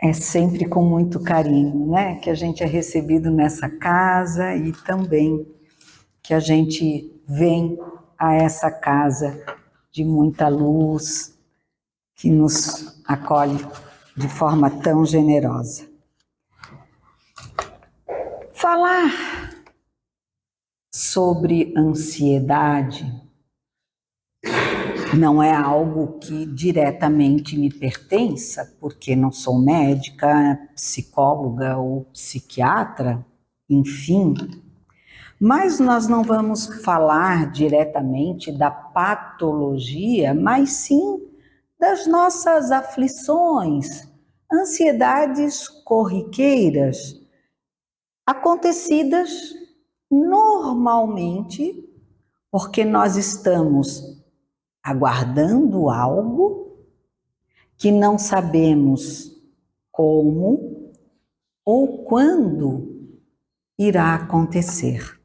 É sempre com muito carinho, né, que a gente é recebido nessa casa e também que a gente vem a essa casa de muita luz, que nos acolhe de forma tão generosa. Falar sobre ansiedade não é algo que diretamente me pertença, porque não sou médica, psicóloga ou psiquiatra, enfim. Mas nós não vamos falar diretamente da patologia, mas sim das nossas aflições, ansiedades corriqueiras, acontecidas normalmente porque nós estamos aguardando algo que não sabemos como ou quando irá acontecer.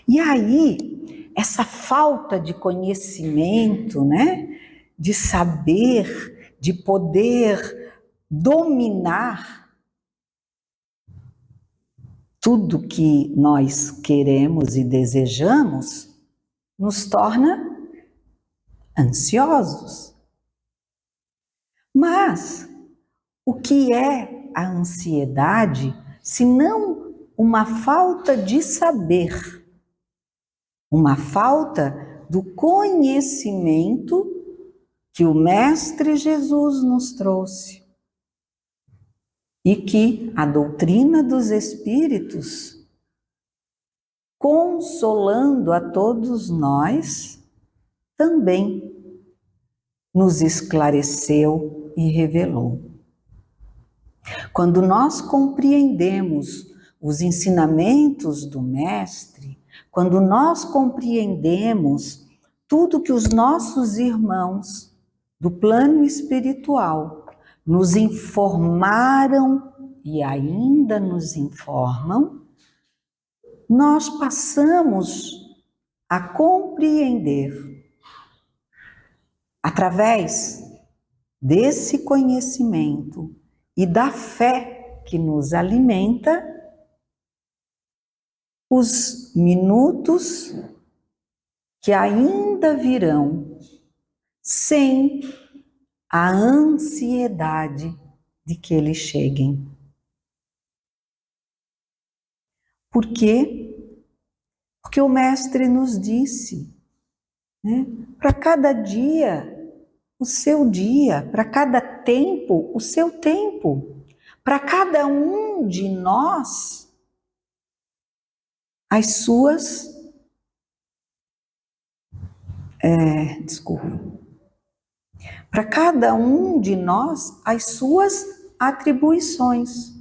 E aí, essa falta de conhecimento, né, de saber, de poder dominar tudo que nós queremos e desejamos, nos torna ansiosos. Mas o que é a ansiedade, se não uma falta de saber, uma falta do conhecimento que o Mestre Jesus nos trouxe e que a doutrina dos Espíritos, consolando a todos nós, também nos esclareceu e revelou. Quando nós compreendemos os ensinamentos do Mestre, quando nós compreendemos tudo que os nossos irmãos do plano espiritual nos informaram e ainda nos informam, nós passamos a compreender, através desse conhecimento e da fé que nos alimenta, os minutos que ainda virão sem a ansiedade de que eles cheguem. Por quê? Porque o Mestre nos disse, né, para cada dia o seu dia, para cada tempo o seu tempo, para cada um de nós as suas para cada um de nós as suas atribuições.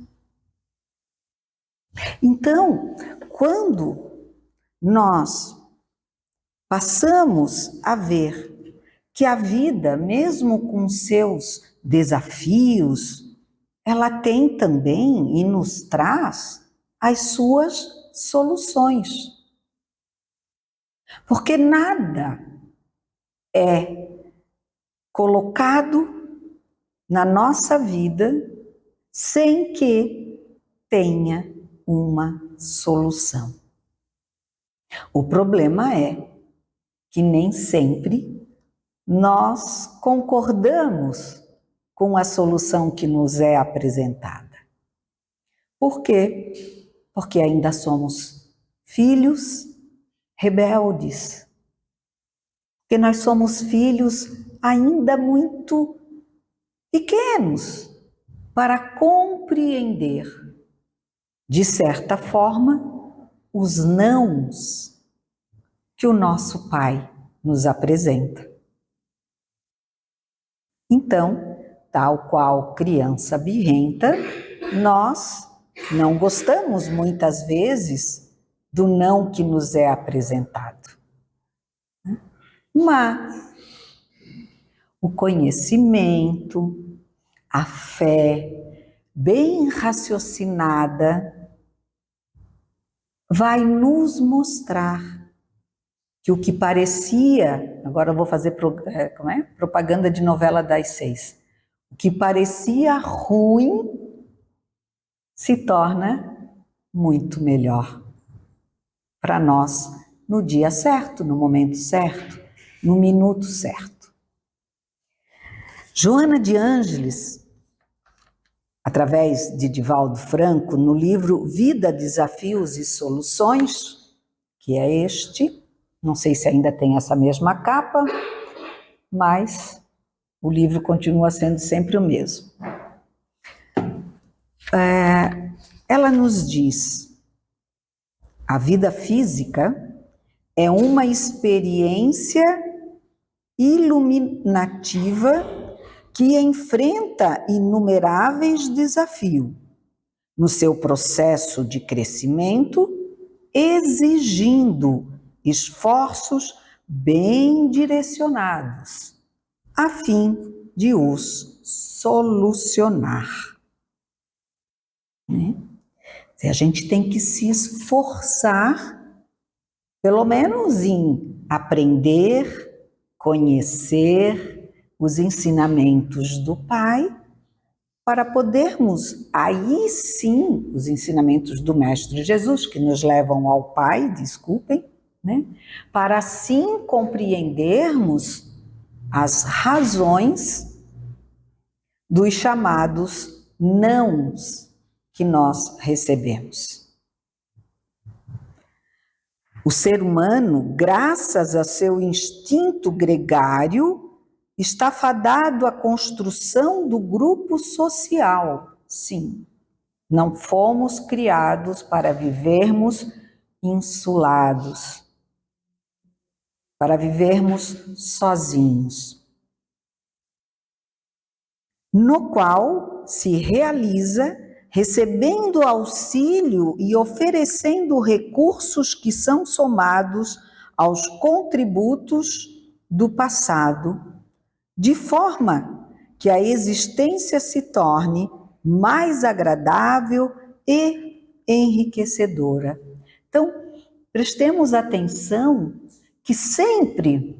Então, quando nós passamos a ver que a vida, mesmo com seus desafios, ela tem também e nos traz as suas soluções. Porque nada é colocado na nossa vida sem que tenha uma solução. O problema é que nem sempre nós concordamos com a solução que nos é apresentada. Por quê? Porque ainda somos filhos rebeldes. Porque nós somos filhos ainda muito pequenos para compreender, de certa forma, os nãos que o nosso Pai nos apresenta. Então, tal qual criança birrenta, nós não gostamos muitas vezes do não que nos é apresentado. Mas o conhecimento, a fé bem raciocinada vai nos mostrar que o que parecia, agora eu vou fazer propaganda de novela das 6, O que parecia ruim se torna muito melhor para nós no dia certo, no momento certo, no minuto certo. Joana de Ângeles, através de Divaldo Franco, no livro Vida, Desafios e Soluções, que é este, não sei se ainda tem essa mesma capa, mas o livro continua sendo sempre o mesmo. Ela nos diz: a vida física é uma experiência iluminativa que enfrenta inumeráveis desafios no seu processo de crescimento, exigindo esforços bem direcionados, a fim de os solucionar. A gente tem que se esforçar, pelo menos em aprender, conhecer os ensinamentos do Pai, para podermos, aí sim, os ensinamentos do Mestre Jesus, que nos levam ao Pai, desculpem, né? Para assim compreendermos as razões dos chamados nãos que nós recebemos. O ser humano, graças a seu instinto gregário, está fadado à construção do grupo social. Sim, não fomos criados para vivermos insulados, para vivermos sozinhos, no qual se realiza recebendo auxílio e oferecendo recursos que são somados aos contributos do passado, de forma que a existência se torne mais agradável e enriquecedora. Então, prestemos atenção que sempre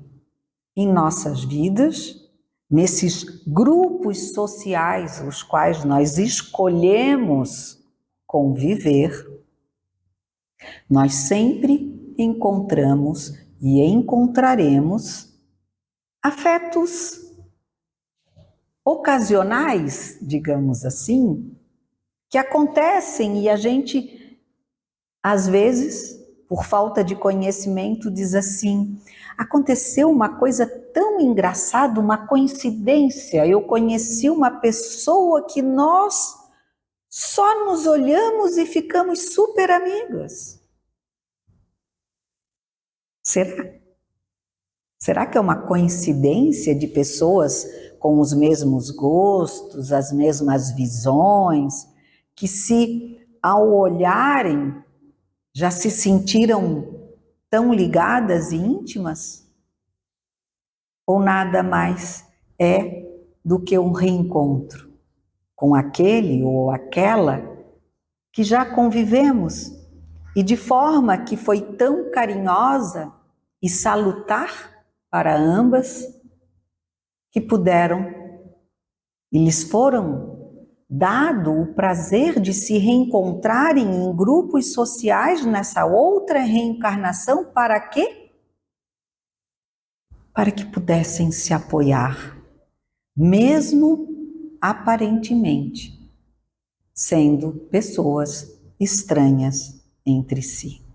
em nossas vidas, nesses grupos sociais os quais nós escolhemos conviver, nós sempre encontramos e encontraremos afetos ocasionais, digamos assim, que acontecem e a gente, às vezes, por falta de conhecimento, diz assim: aconteceu uma coisa tão engraçada, uma coincidência, eu conheci uma pessoa que nós só nos olhamos e ficamos super amigas. Será? Será que é uma coincidência de pessoas com os mesmos gostos, as mesmas visões, que se ao olharem já se sentiram tão ligadas e íntimas? Ou nada mais é do que um reencontro com aquele ou aquela que já convivemos e de forma que foi tão carinhosa e salutar para ambas, que puderam e lhes foram dado o prazer de se reencontrarem em grupos sociais nessa outra reencarnação. Para quê? Para que pudessem se apoiar, mesmo aparentemente sendo pessoas estranhas entre si.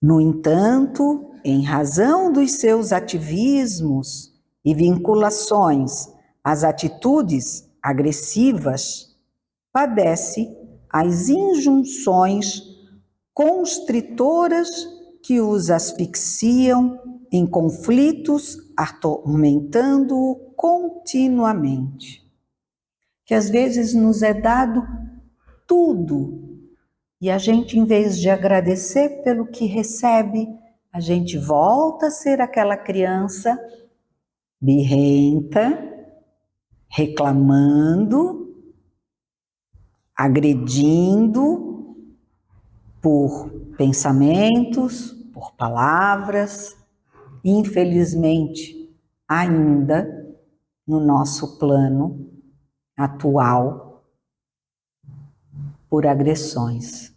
No entanto, em razão dos seus ativismos e vinculações às atitudes agressivas, padece as injunções constritoras que os asfixiam em conflitos, atormentando-o continuamente. Que às vezes nos é dado tudo, e a gente, em vez de agradecer pelo que recebe, a gente volta a ser aquela criança birrenta, reclamando, agredindo por pensamentos, por palavras, infelizmente ainda no nosso plano atual por agressões.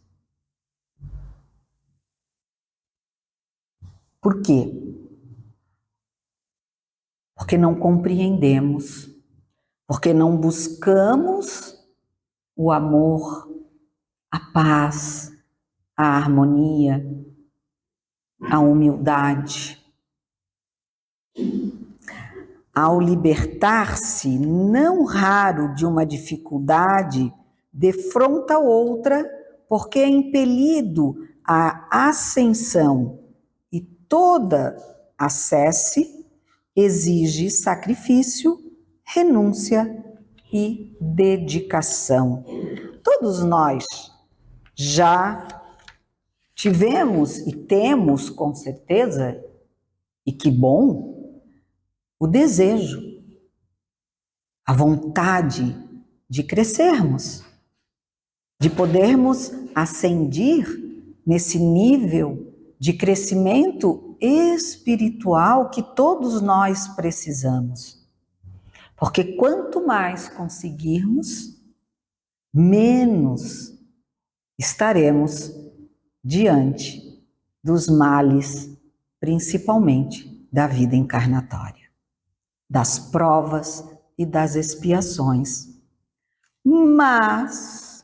Por quê? Porque não compreendemos, porque não buscamos o amor, a paz, a harmonia, a humildade. Ao libertar-se, não raro de uma dificuldade, defronta outra, porque é impelido à ascensão, e toda acesse exige sacrifício, renúncia e dedicação. Todos nós já tivemos e temos, com certeza, e que bom, o desejo, a vontade de crescermos, de podermos ascender nesse nível de crescimento espiritual que todos nós precisamos. Porque quanto mais conseguirmos, menos estaremos diante dos males, principalmente da vida encarnatória, das provas e das expiações. Mas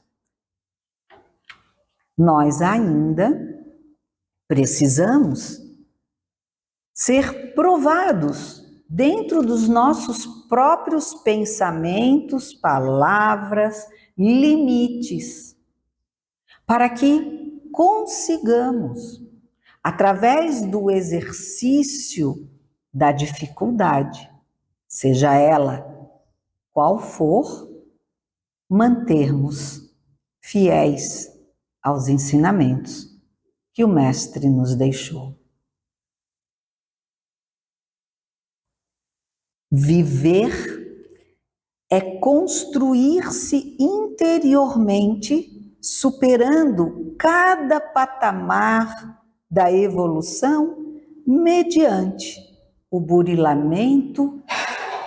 nós ainda precisamos ser provados dentro dos nossos próprios pensamentos, palavras, limites, para que consigamos, através do exercício da dificuldade, seja ela qual for, mantermos fiéis aos ensinamentos que o Mestre nos deixou. Viver é construir-se interiormente, superando cada patamar da evolução mediante o burilamento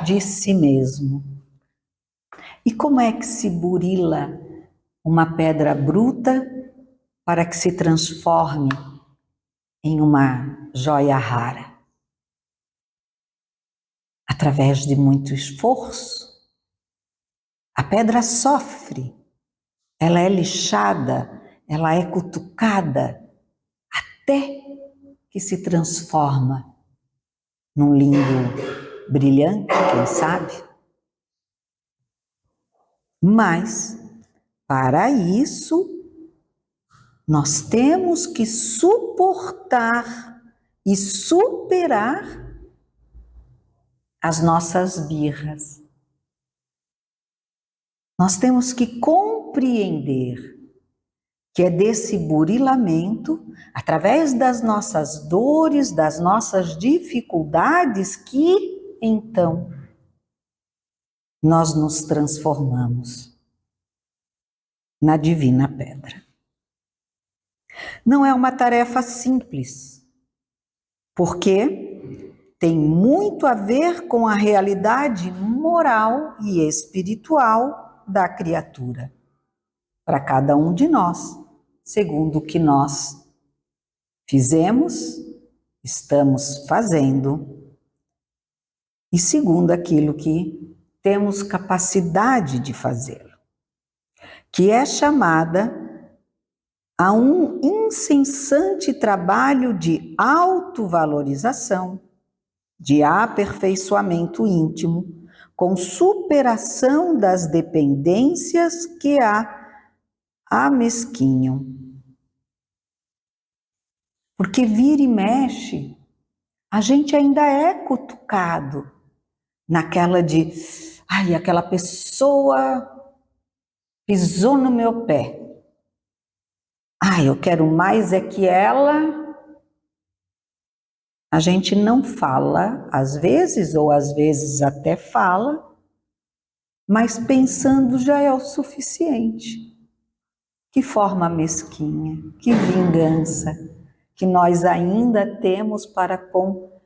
de si mesmo. E como é que se burila uma pedra bruta para que se transforme em uma joia rara? Através de muito esforço. A pedra sofre, ela é lixada, ela é cutucada, até que se transforma num lindo brilhante, quem sabe? Mas, para isso, nós temos que suportar e superar as nossas birras. Nós temos que compreender que é desse burilamento, através das nossas dores, das nossas dificuldades, que, então, nós nos transformamos na Divina Pedra. Não é uma tarefa simples, porque tem muito a ver com a realidade moral e espiritual da criatura, para cada um de nós, segundo o que nós fizemos, estamos fazendo, e segundo aquilo que temos capacidade de fazê-lo, que é chamada a um incessante trabalho de autovalorização, de aperfeiçoamento íntimo, com superação das dependências que a amesquinham. Porque vira e mexe, a gente ainda é cutucado naquela de, ai, aquela pessoa pisou no meu pé. Ai, eu quero mais é que ela... A gente não fala, às vezes, ou às vezes até fala, mas pensando já é o suficiente. Que forma mesquinha, que vingança que nós ainda temos para com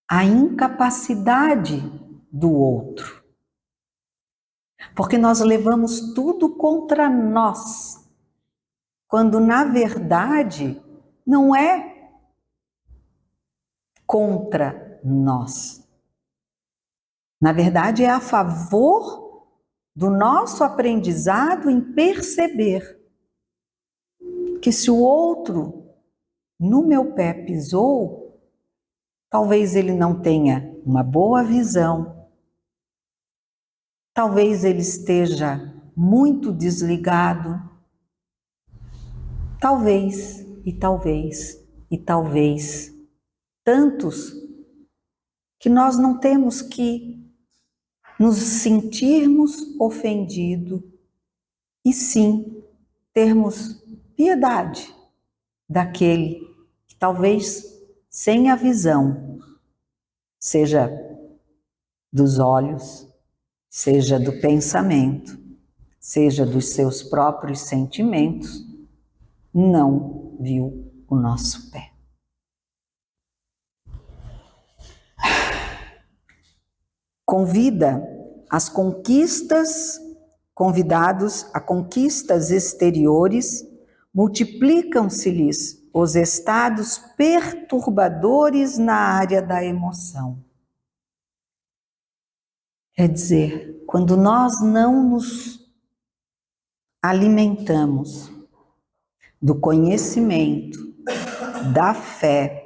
a incapacidade do outro. Porque nós levamos tudo contra nós, quando na verdade não é contra nós. Na verdade é a favor do nosso aprendizado em perceber que se o outro no meu pé pisou, talvez ele não tenha uma boa visão, talvez ele esteja muito desligado, talvez, tantos que nós não temos que nos sentirmos ofendidos e sim termos piedade daquele que talvez sem a visão, seja dos olhos, seja do pensamento, seja dos seus próprios sentimentos, não viu o nosso pé. Convidados a conquistas exteriores, multiplicam-se-lhes os estados perturbadores na área da emoção. Quer dizer, quando nós não nos alimentamos do conhecimento, da fé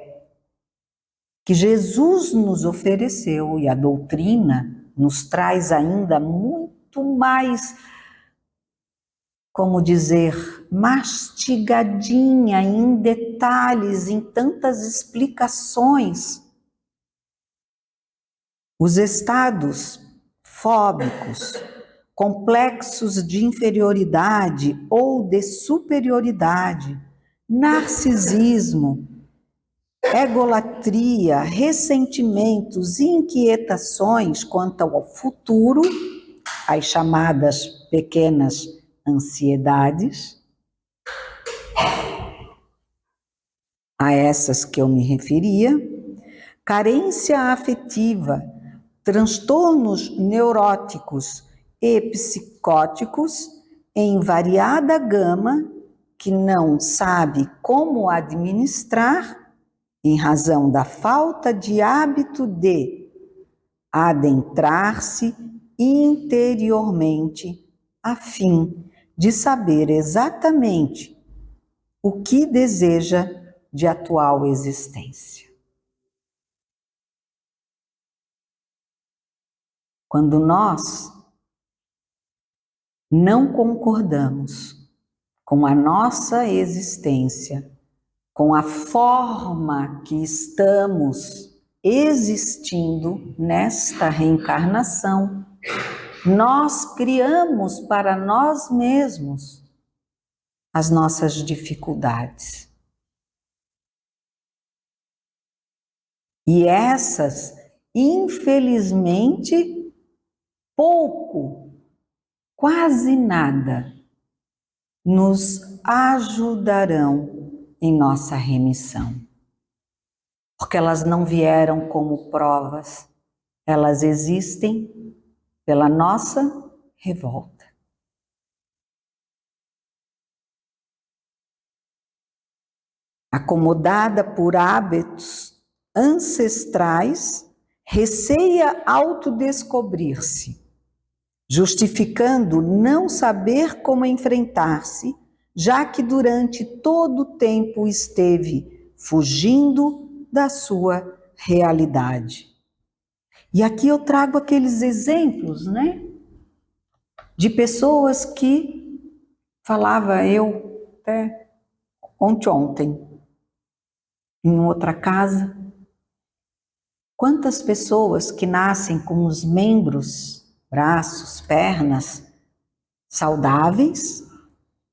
que Jesus nos ofereceu, e a doutrina nos traz ainda muito mais, como dizer, mastigadinha em detalhes, em tantas explicações. Os estados fóbicos, complexos de inferioridade ou de superioridade, narcisismo, egolatria, ressentimentos e inquietações quanto ao futuro, as chamadas pequenas ansiedades, a essas que eu me referia, carência afetiva, transtornos neuróticos e psicóticos em variada gama que não sabe como administrar em razão da falta de hábito de adentrar-se interiormente a fim de saber exatamente o que deseja de atual existência. Quando nós não concordamos com a nossa existência, com a forma que estamos existindo nesta reencarnação, nós criamos para nós mesmos as nossas dificuldades. E essas, infelizmente, pouco, quase nada, nos ajudarão em nossa remissão. Porque elas não vieram como provas, elas existem pela nossa revolta. Acomodada por hábitos ancestrais, receia autodescobrir-se, justificando não saber como enfrentar-se, já que durante todo o tempo esteve fugindo da sua realidade. E aqui eu trago aqueles exemplos, né? De pessoas que falava eu até ontem, em outra casa, quantas pessoas que nascem com os membros, braços, pernas saudáveis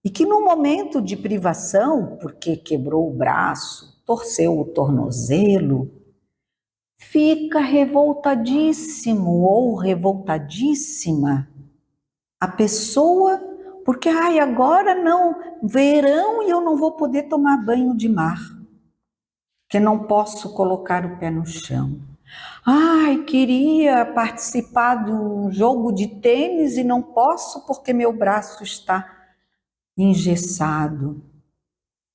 e que no momento de privação, porque quebrou o braço, torceu o tornozelo, fica revoltadíssimo ou revoltadíssima a pessoa, porque agora não, verão e eu não vou poder tomar banho de mar, que não posso colocar o pé no chão. Ai, queria participar de um jogo de tênis e não posso porque meu braço está engessado.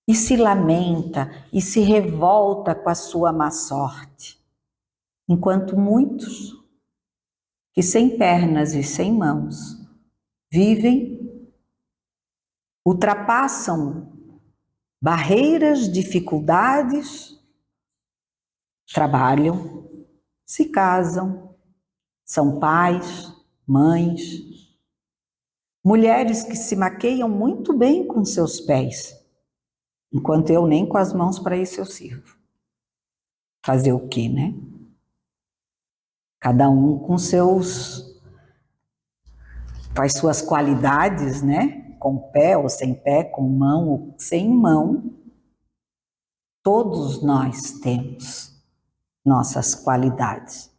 E se lamenta e se revolta com a sua má sorte. Enquanto muitos, que sem pernas e sem mãos, vivem, ultrapassam barreiras, dificuldades, trabalham, se casam, são pais, mães, mulheres que se maqueiam muito bem com seus pés, enquanto eu nem com as mãos para isso eu sirvo. Fazer o quê, né? Cada um com faz suas qualidades, né? Com pé ou sem pé, com mão ou sem mão. Todos nós temos nossas qualidades.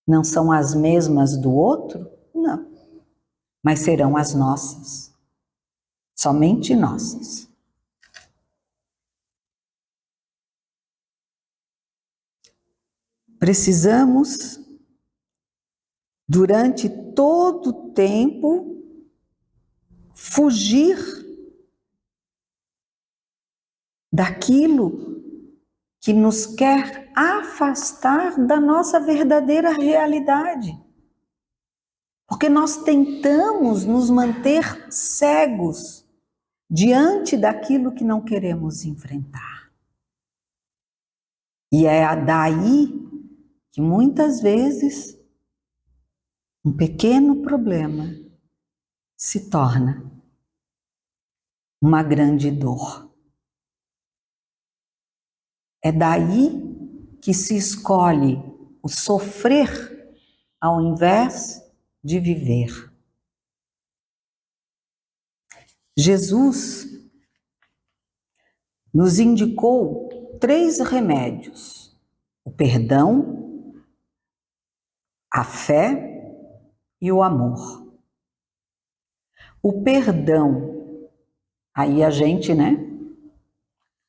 Não são as mesmas do outro? Não. Mas serão as nossas. Somente nossas. Precisamos, durante todo o tempo, fugir daquilo que nos quer afastar da nossa verdadeira realidade. Porque nós tentamos nos manter cegos diante daquilo que não queremos enfrentar. E é daí que muitas vezes um pequeno problema se torna uma grande dor. É daí que se escolhe o sofrer ao invés de viver. Jesus nos indicou 3 remédios: o perdão, a fé e o amor. O perdão, aí a gente, né,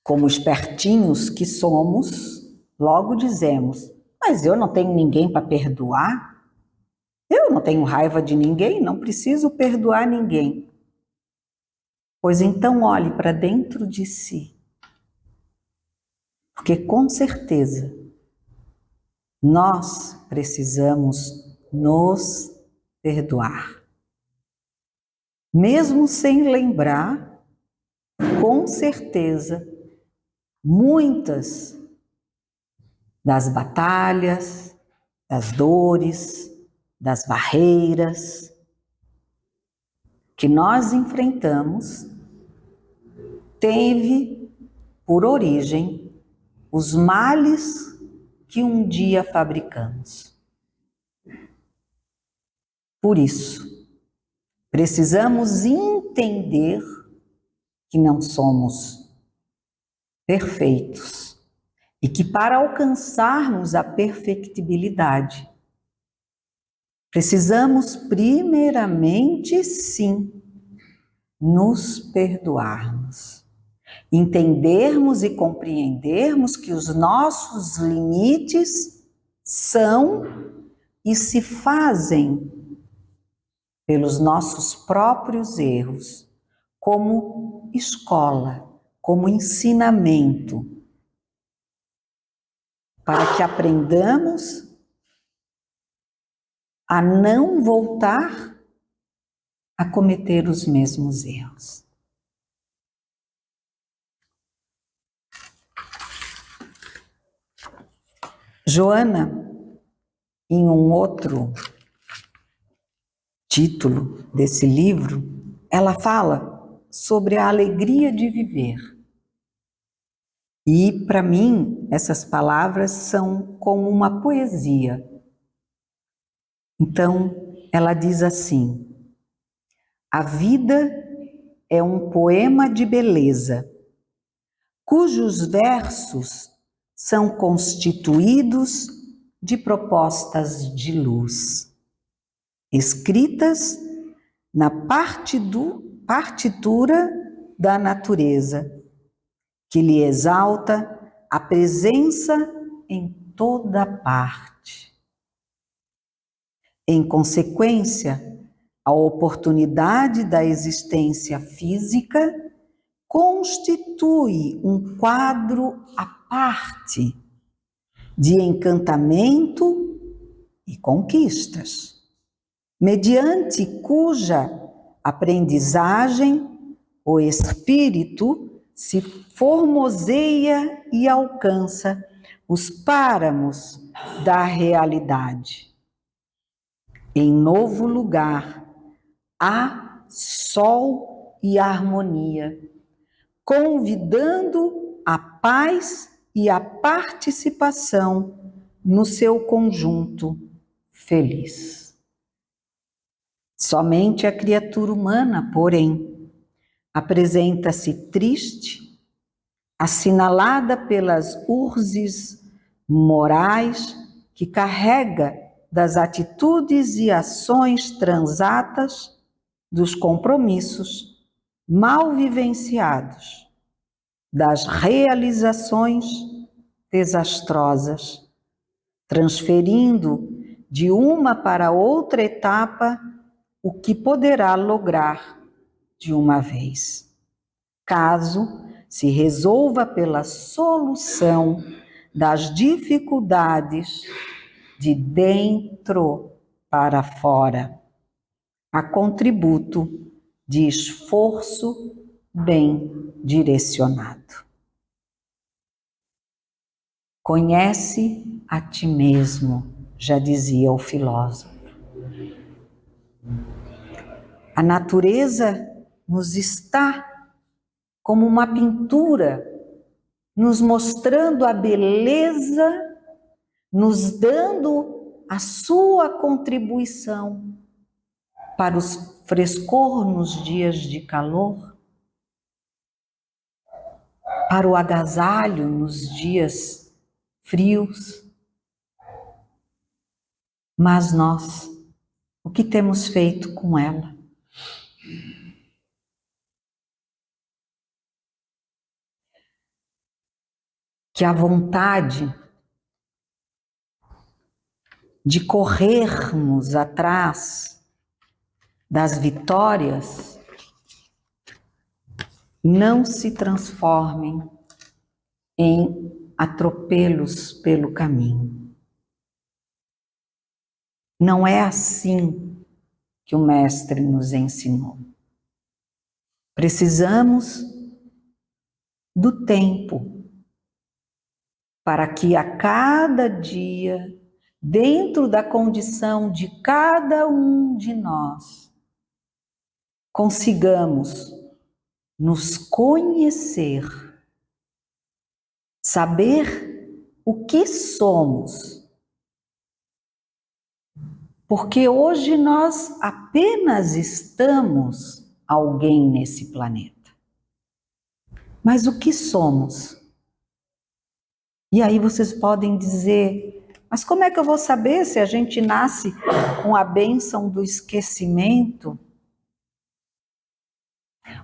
como espertinhos que somos, logo dizemos: mas eu não tenho ninguém para perdoar, eu não tenho raiva de ninguém, não preciso perdoar ninguém. Pois então olhe para dentro de si, porque com certeza nós precisamos nos perdoar. Mesmo sem lembrar, com certeza, muitas das batalhas, das dores, das barreiras que nós enfrentamos teve por origem os males que um dia fabricamos. Por isso, precisamos entender que não somos perfeitos e que para alcançarmos a perfectibilidade, precisamos primeiramente, sim, nos perdoarmos. Entendermos e compreendermos que os nossos limites são e se fazem pelos nossos próprios erros, como escola, como ensinamento, para que aprendamos a não voltar a cometer os mesmos erros. Joana, em um outro título desse livro, ela fala sobre a alegria de viver. E, para mim, essas palavras são como uma poesia. Então, ela diz assim: a vida é um poema de beleza, cujos versos são constituídos de propostas de luz, escritas na partitura da natureza, que lhe exalta a presença em toda parte. Em consequência, a oportunidade da existência física constitui um quadro à parte de encantamento e conquistas, mediante cuja aprendizagem o espírito se formoseia e alcança os páramos da realidade. Em novo lugar, há sol e harmonia, convidando a paz e a participação no seu conjunto feliz. Somente a criatura humana, porém, apresenta-se triste, assinalada pelas urzes morais que carrega das atitudes e ações transatas dos compromissos mal vivenciados, das realizações desastrosas, transferindo de uma para outra etapa o que poderá lograr de uma vez, caso se resolva pela solução das dificuldades de dentro para fora, a contributo de esforço bem direcionado. Conhece a ti mesmo, já dizia o filósofo. A natureza nos está como uma pintura, nos mostrando a beleza, nos dando a sua contribuição para os frescor nos dias de calor, para o agasalho nos dias frios. Mas nós, o que temos feito com ela? Que a vontade de corrermos atrás das vitórias não se transformem em atropelos pelo caminho. Não é assim que o Mestre nos ensinou. Precisamos do tempo para que a cada dia, dentro da condição de cada um de nós, consigamos nos conhecer, saber o que somos. Porque hoje nós apenas estamos alguém nesse planeta. Mas o que somos? E aí vocês podem dizer, mas como é que eu vou saber se a gente nasce com a bênção do esquecimento?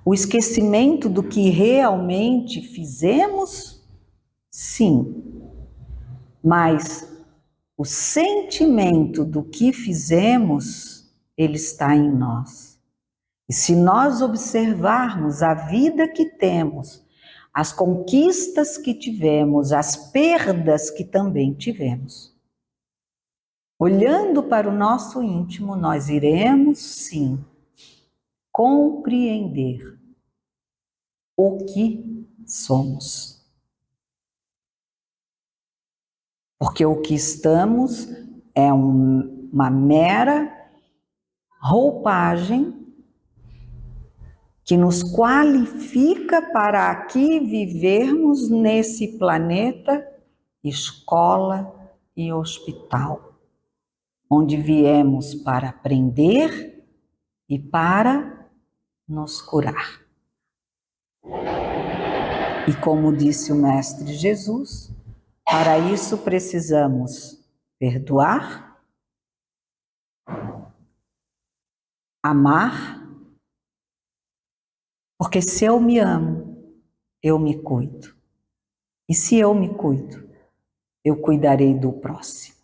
O esquecimento do que realmente fizemos? Sim, mas o sentimento do que fizemos, ele está em nós. E se nós observarmos a vida que temos, as conquistas que tivemos, as perdas que também tivemos, olhando para o nosso íntimo, nós iremos, sim, compreender o que somos. Porque o que estamos é uma mera roupagem que nos qualifica para aqui vivermos nesse planeta, escola e hospital, onde viemos para aprender e para nos curar. E como disse o Mestre Jesus, para isso precisamos perdoar, amar, porque se eu me amo, eu me cuido. E se eu me cuido, eu cuidarei do próximo.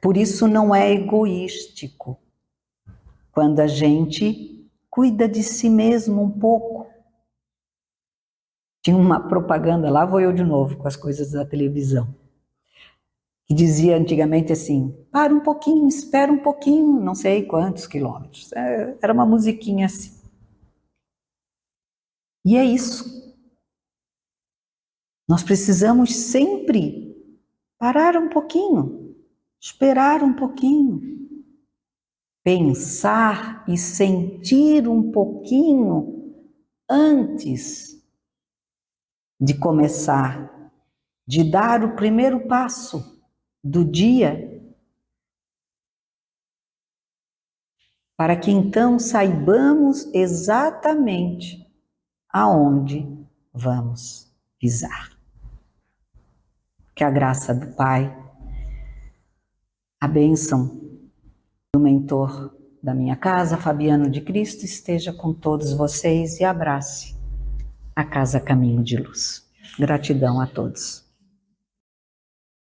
Por isso não é egoístico quando a gente cuida de si mesmo um pouco. Tinha uma propaganda, lá vou eu de novo com as coisas da televisão, que dizia antigamente assim, para um pouquinho, espera um pouquinho, não sei quantos quilômetros. Era uma musiquinha assim. E é isso. Nós precisamos sempre parar um pouquinho, esperar um pouquinho, pensar e sentir um pouquinho antes de começar, de dar o primeiro passo do dia, para que então saibamos exatamente aonde vamos pisar. Que a graça do Pai, a bênção do mentor da minha casa, Fabiano de Cristo, esteja com todos vocês e abrace a Casa Caminho de Luz. Gratidão a todos.